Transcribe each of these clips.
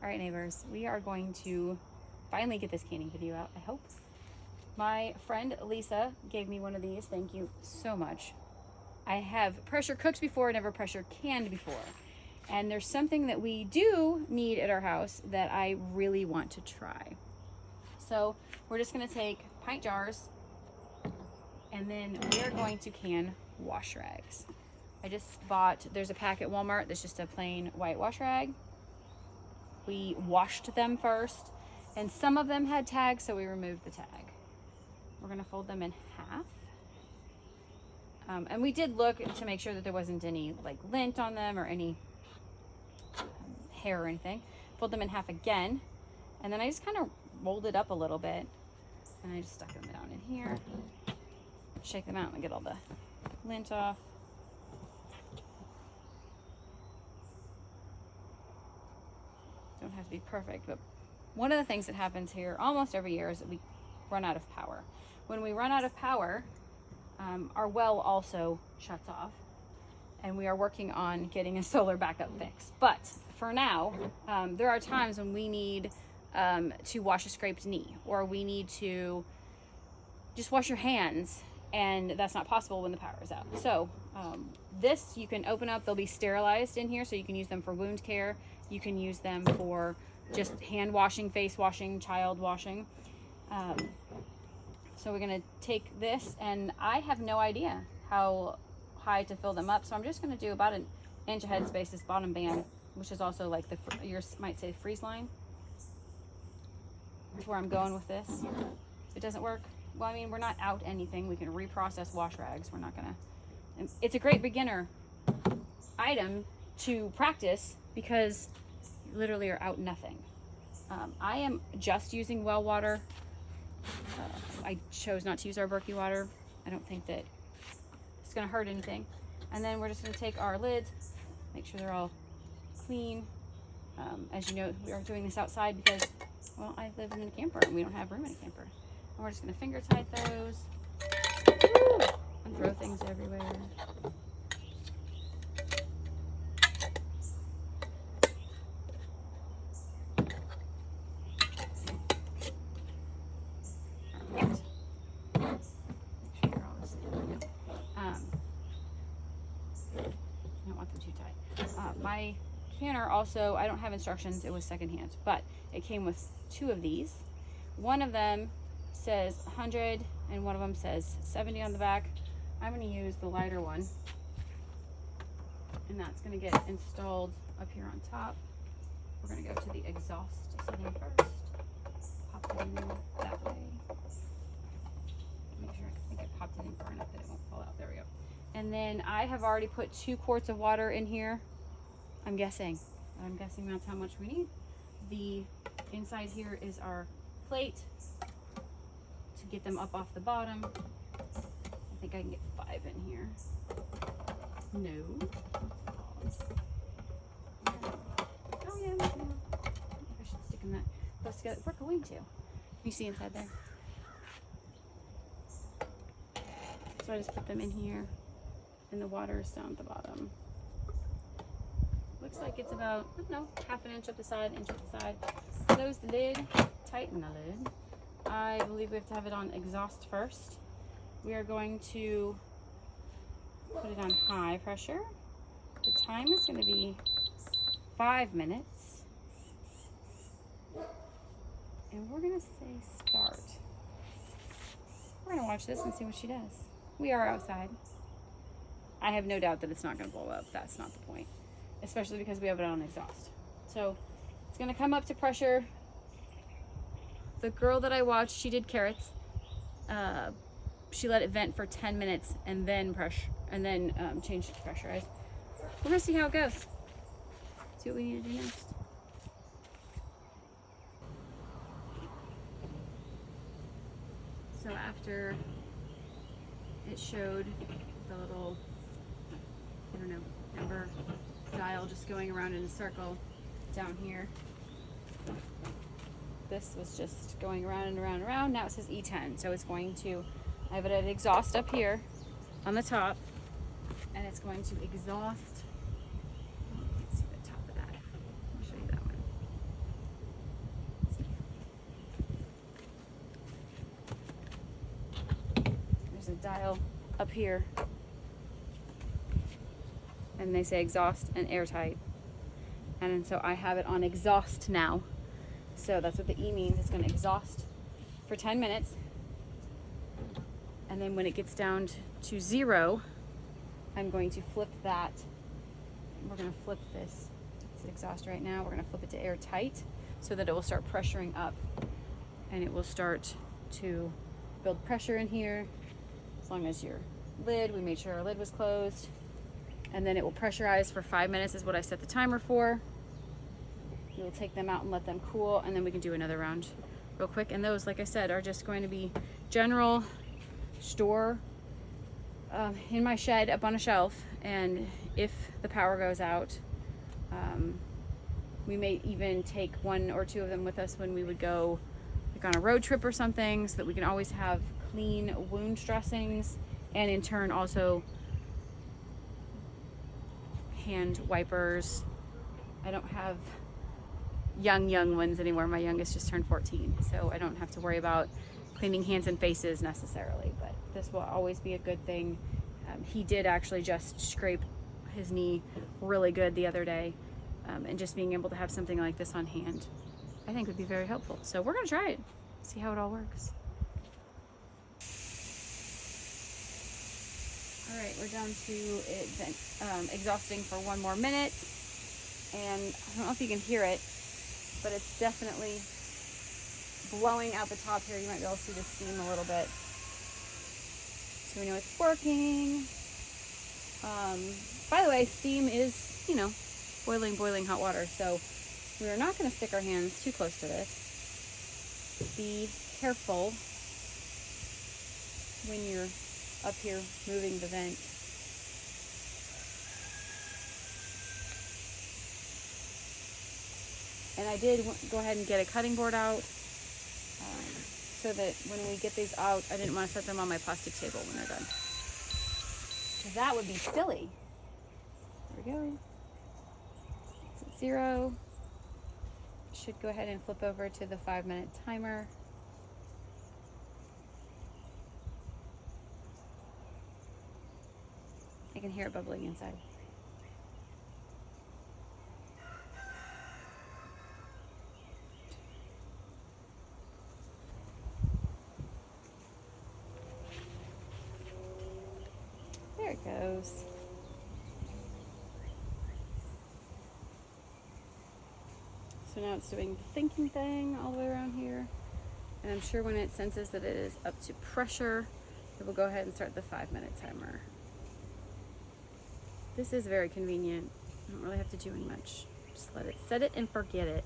All right, neighbors, we are going to finally get this canning video out, I hope. My friend Lisa gave me one of these. Thank you so much. I have pressure cooked before, never pressure canned before. And there's something that we do need at our house that I really want to try. So we're just gonna take pint jars and then we are going to can wash rags. I just bought, there's a pack at Walmart that's just a plain white wash rag. We washed them first and some of them had tags, so we removed the tag. We're gonna fold them in half. And we did look to make sure that there wasn't any like lint on them or any hair or anything. Fold them in half again. And then I just kind of rolled it up a little bit and I just stuck them down in here. Shake them out and get all the lint off. Don't have to be perfect, but one of the things that happens here almost every year is that we run out of power. When we run out of power, our well also shuts off, and we are working on getting a solar backup fix. But for now, there are times when we need to wash a scraped knee, or we need to just wash your hands, and that's not possible when the power is out. So this you can open up, they'll be sterilized in here, so you can use them for wound care. You can use them for just hand washing, face washing, child washing. So we're gonna take this, and I have no idea how high to fill them up, so I'm just gonna do about an inch of headspace, this bottom band, which is also like yours might say freeze line. That's where I'm going with this. If it doesn't work, well, I mean, we're not out anything. We can reprocess wash rags. We're not gonna, it's a great beginner item to practice because you literally are out nothing. I am just using well water. I chose not to use our Berkey water. I don't think that it's gonna hurt anything. And then we're just gonna take our lids, make sure they're all clean. As you know, we are doing this outside because, well, I live in a camper and we don't have room in a camper. And we're just gonna finger tight those. Woo! And throw things everywhere. My canner also, I don't have instructions, it was secondhand, but it came with two of these. One of them says 100 and one of them says 70 on the back. I'm going to use the lighter one, and that's going to get installed up here on top. We're going to go to the exhaust setting first. Pop it in there that way. Make sure I think I popped it in far enough that it won't fall out. There we go. And then I have already put 2 quarts of water in here. I'm guessing that's how much we need. The inside here is our plate to get them up off the bottom. I think I can get 5 in here. No. Oh yeah, I should stick them that close together. We're going to. You see inside there? So I just put them in here, and the water is down at the bottom. Looks like it's about, I don't know, half an inch up the side, inch up the side. Close the lid, tighten the lid. I believe we have to have it on exhaust first. We are going to put it on high pressure. The time is going to be 5 minutes. And we're going to say start. We're going to watch this and see what she does. We are outside. I have no doubt that it's not going to blow up. That's not the point. Especially because we have it on exhaust. So it's gonna come up to pressure. The girl that I watched, she did carrots. She let it vent for 10 minutes and then changed it to pressurized. We're gonna see how it goes. See what we need to do next. So after it showed the little, I don't know, number dial just going around in a circle down here. This was just going around and around and around. Now it says E10, so it's going to, I have it at exhaust up here on the top, and it's going to exhaust. You can't see the top of that. I'll show you that one. dial up here, and they say exhaust and airtight. And so I have it on exhaust now. So that's what the E means. It's going to exhaust for 10 minutes. And then when it gets down to 0, I'm going to flip that. We're going to flip this. It's exhaust right now. We're going to flip it to airtight so that it will start pressuring up. And it will start to build pressure in here. As long as your lid, we made sure our lid was closed. And then it will pressurize for 5 minutes is what I set the timer for. We'll take them out and let them cool, and then we can do another round real quick. And those, like I said, are just going to be general store in my shed up on a shelf. And if the power goes out, we may even take 1 or 2 of them with us when we would go like on a road trip or something, so that we can always have clean wound dressings, and in turn also hand wipers. I don't have young ones anymore. My youngest just turned 14, so I don't have to worry about cleaning hands and faces necessarily, but this will always be a good thing. He did actually just scrape his knee really good the other day, and just being able to have something like this on hand, I think would be very helpful. So we're gonna try it, see how it all works. All right, we're down to it exhausting for 1 more minute, and I don't know if you can hear it, but it's definitely blowing out the top here. You might be able to see the steam a little bit. So we know it's working. By the way, steam is, you know, boiling hot water. So we are not going to stick our hands too close to this. Be careful when you're up here moving the vent. And I did go ahead and get a cutting board out, so that when we get these out, I didn't want to set them on my plastic table when they're done, because that would be silly. There we go. It's at 0. Should go ahead and flip over to the 5-minute timer. I can hear it bubbling inside. There it goes. So now it's doing the thinking thing all the way around here. And I'm sure when it senses that it is up to pressure, it will go ahead and start the 5-minute timer. This is very convenient. I don't really have to do any much. Just let it set it and forget it.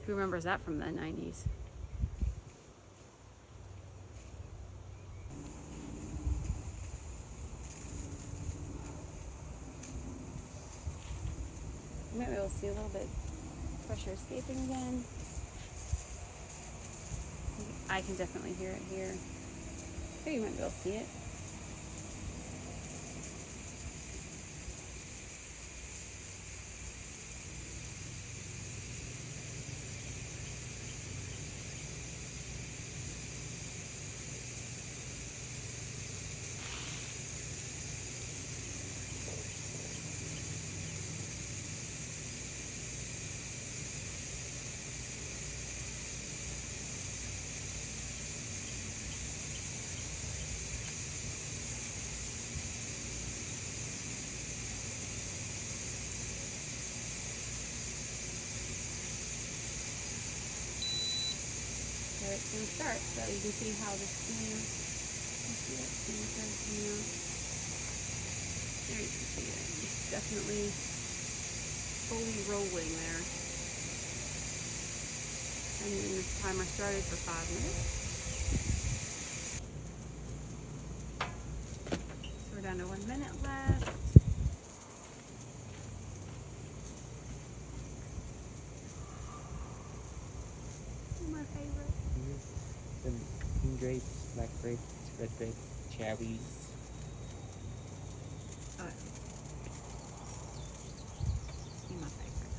Who remembers that from the 90s? You might be able to see a little bit pressure escaping again. I can definitely hear it here. Here you might be able to see it. It's going to start, so you can see how the steam, there you can see it. It's definitely fully rolling there. And then this timer started for 5 minutes. So we're down to 1 minute left. My favorite. The pink grapes, black grapes, red grapes, cherries. My favorite.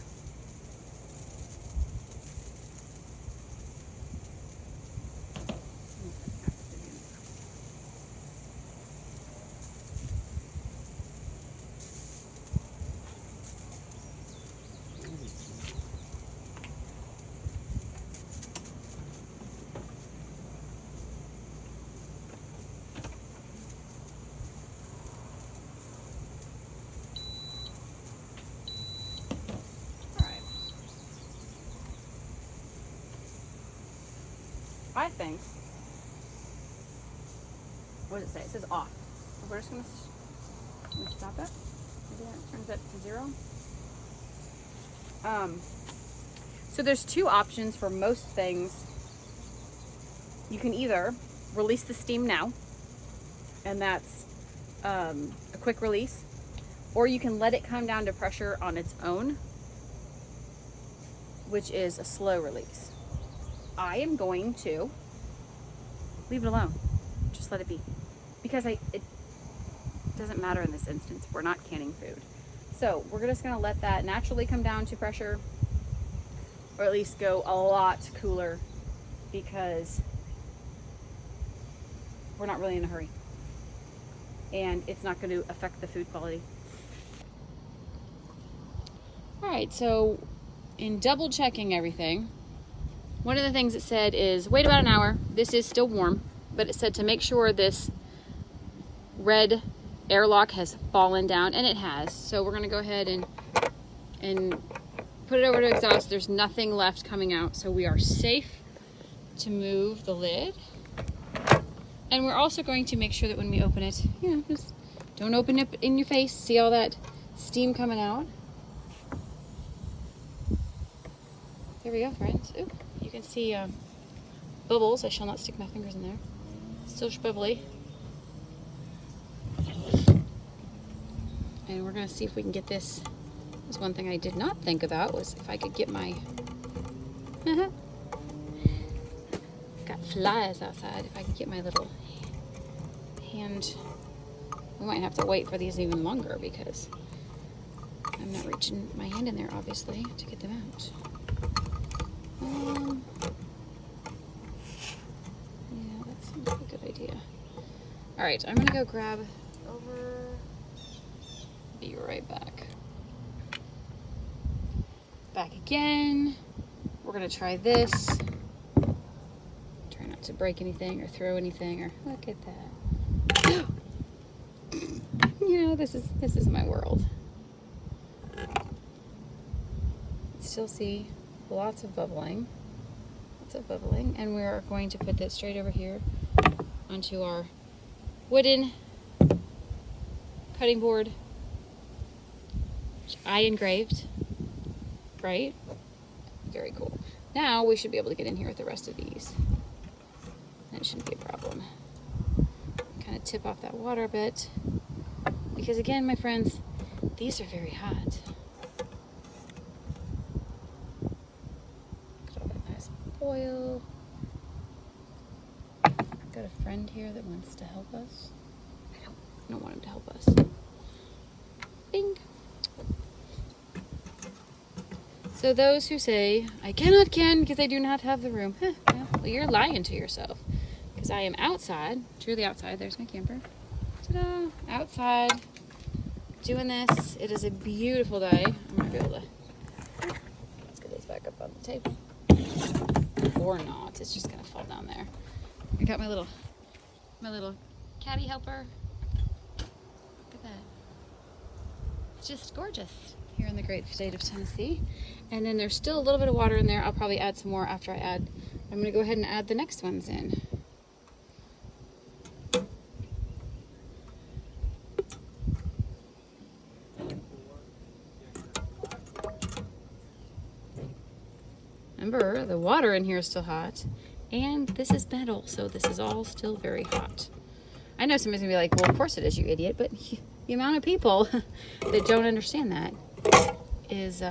think, what does it say? It says off. So we're just gonna stop it. Maybe that turns that to 0. So there's 2 options for most things. You can either release the steam now, and that's a quick release, or you can let it come down to pressure on its own, which is a slow release. I am going to leave it alone. Just let it be. Because it doesn't matter in this instance. We're not canning food. So we're just gonna let that naturally come down to pressure, or at least go a lot cooler, because we're not really in a hurry. And it's not going to affect the food quality. All right, so in double checking everything, one of the things it said is wait about an hour. This is still warm, but it said to make sure this red airlock has fallen down, and it has. So we're going to go ahead and put it over to exhaust. There's nothing left coming out, so we are safe to move the lid. And we're also going to make sure that when we open it, just don't open it in your face. See all that steam coming out? There we go, friends. Ooh, you can see bubbles. I shall not stick my fingers in there. Still bubbly. And we're going to see if we can get this. This one thing I did not think about was if I could get my... Got flies outside. If I could get my little hand... We might have to wait for these even longer because I'm not reaching my hand in there, obviously, to get them out. Yeah, that seems like a good idea. All right, I'm gonna go grab over. Be right back. Back again. We're gonna try this. Try not to break anything or throw anything or look at that. You know, this is my world. Still see lots of bubbling. And we are going to put that straight over here onto our wooden cutting board, which I engraved, right? Very cool. Now we should be able to get in here with the rest of these. That shouldn't be a problem. Kind of tip off that water a bit, because again, my friends, these are very hot. Oil. Got a friend here that wants to help us. I don't want him to help us. Bing. So those who say, I cannot can because I do not have the room. Well, you're lying to yourself. Because I am outside, truly outside. There's my camper. Ta-da! Outside, doing this. It is a beautiful day. I'm going to be able to... Let's get this back up on the table. Or not, it's just gonna fall down there. I got my little caddy helper. Look at that. It's just gorgeous here in the great state of Tennessee. And then there's still a little bit of water in there. I'll probably add some more after I'm gonna go ahead and add the next ones in. Remember, the water in here is still hot, and this is metal, so this is all still very hot. I know somebody's gonna be like, well, of course it is, you idiot, but the amount of people that don't understand that is,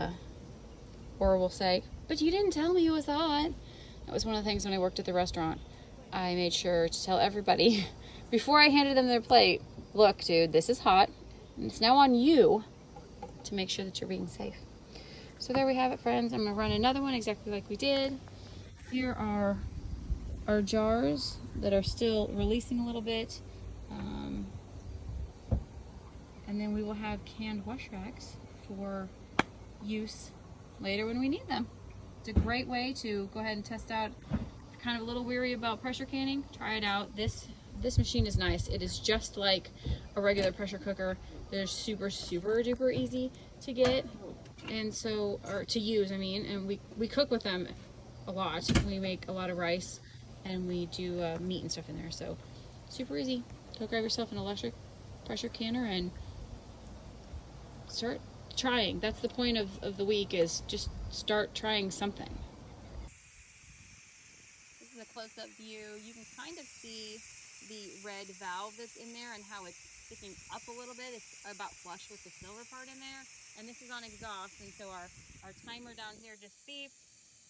or will say, but you didn't tell me it was hot. That was one of the things when I worked at the restaurant. I made sure to tell everybody before I handed them their plate, look, dude, this is hot, and it's now on you to make sure that you're being safe. So there we have it, friends. I'm going to run another one exactly like we did. Here are our jars that are still releasing a little bit. And then we will have canned wash racks for use later when we need them. It's a great way to go ahead and test out. If you're kind of a little weary about pressure canning, try it out. This machine is nice. It is just like a regular pressure cooker. They're super, super duper easy to get. And so, or to use, I mean, and we cook with them a lot. We make a lot of rice and we do meat and stuff in there. So super easy. Go grab yourself an electric pressure canner and start trying. That's the point of the week, is just start trying something. This is a close-up view. You can kind of see the red valve that's in there and how it's sticking up a little bit. It's about flush with the silver part in there. And this is on exhaust, and so our timer down here just beeps,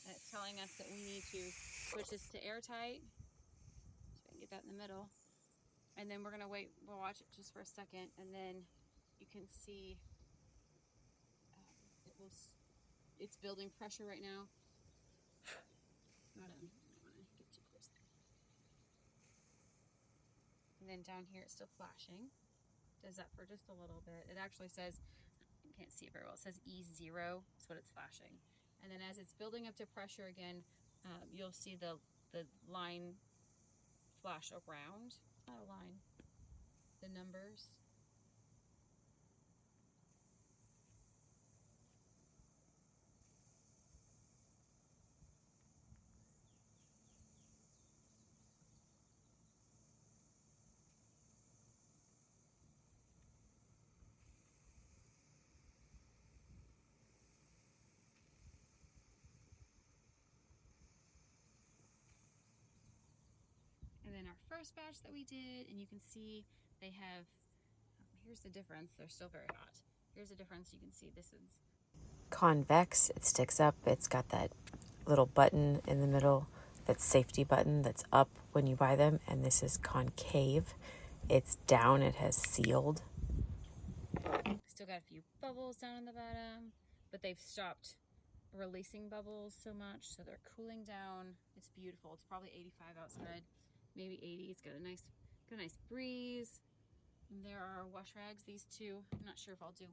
and it's telling us that we need to switch this to airtight. So I can get that in the middle. And then we're gonna wait, we'll watch it just for a second, and then you can see it's building pressure right now. I don't want to get too close there. And then down here it's still flashing. Does that for just a little bit. It actually says, you can't see it very well, it says E0, that's what it's flashing. And then as it's building up to pressure again, you'll see the line flash around. Not a line, the numbers. And then our first batch that we did, and you can see they have, here's the difference, they're still very hot. Here's the difference, you can see this is convex. It sticks up. It's got that little button in the middle, that safety button that's up when you buy them, and this is concave. It's down. It has sealed. still got a few bubbles down on the bottom, but they've stopped releasing bubbles so much, so they're cooling down. It's beautiful. It's probably 85 outside, maybe 80. It's got a nice breeze. And there are wash rags, these two. I'm not sure if I'll do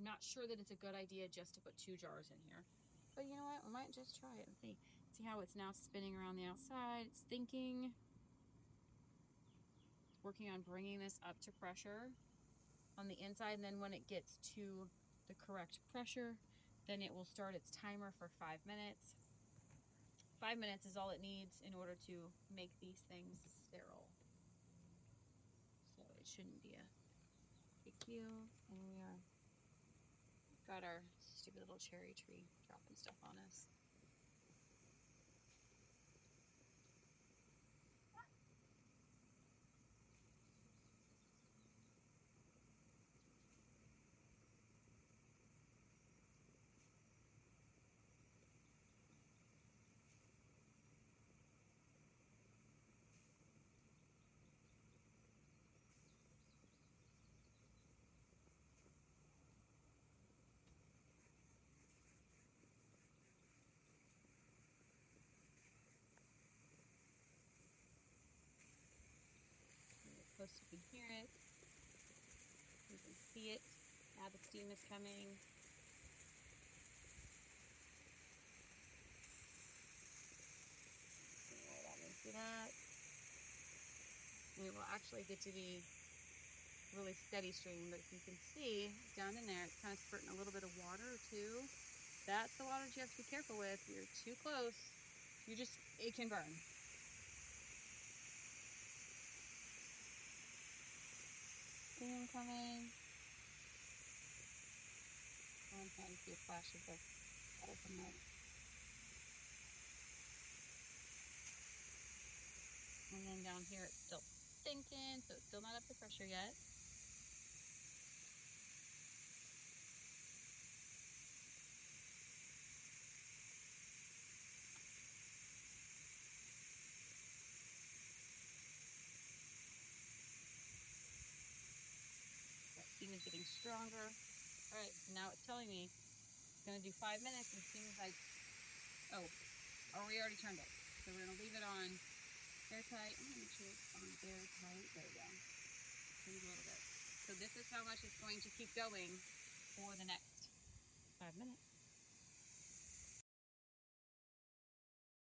not sure that it's a good idea just to put 2 jars in here, but you know what, I might just try it and see how it's now spinning around the outside. It's thinking, it's working on bringing this up to pressure on the inside, and then when it gets to the correct pressure, then it will start its timer for 5 minutes. 5 minutes is all it needs in order to make these things sterile, so it shouldn't be a big deal. And we've got our stupid little cherry tree dropping stuff on us. Close, you can hear it, you can see it. Now the steam is coming. See that? And it will actually get to be really steady stream, but if you can see down in there, it's kind of spurting a little bit of water too. That's the water that you have to be careful with. You're too close, it can burn. Steam coming. I'm trying to see a flash of the water from that. And then down here it's still thinking, so it's still not up to pressure yet. That steam is getting stronger. All right, now it's telling me it's gonna do 5 minutes, and as soon as we already turned it. So we're gonna leave it on airtight. I'm gonna make sure it's on airtight. There we go. Change a little bit. So this is how much it's going to keep going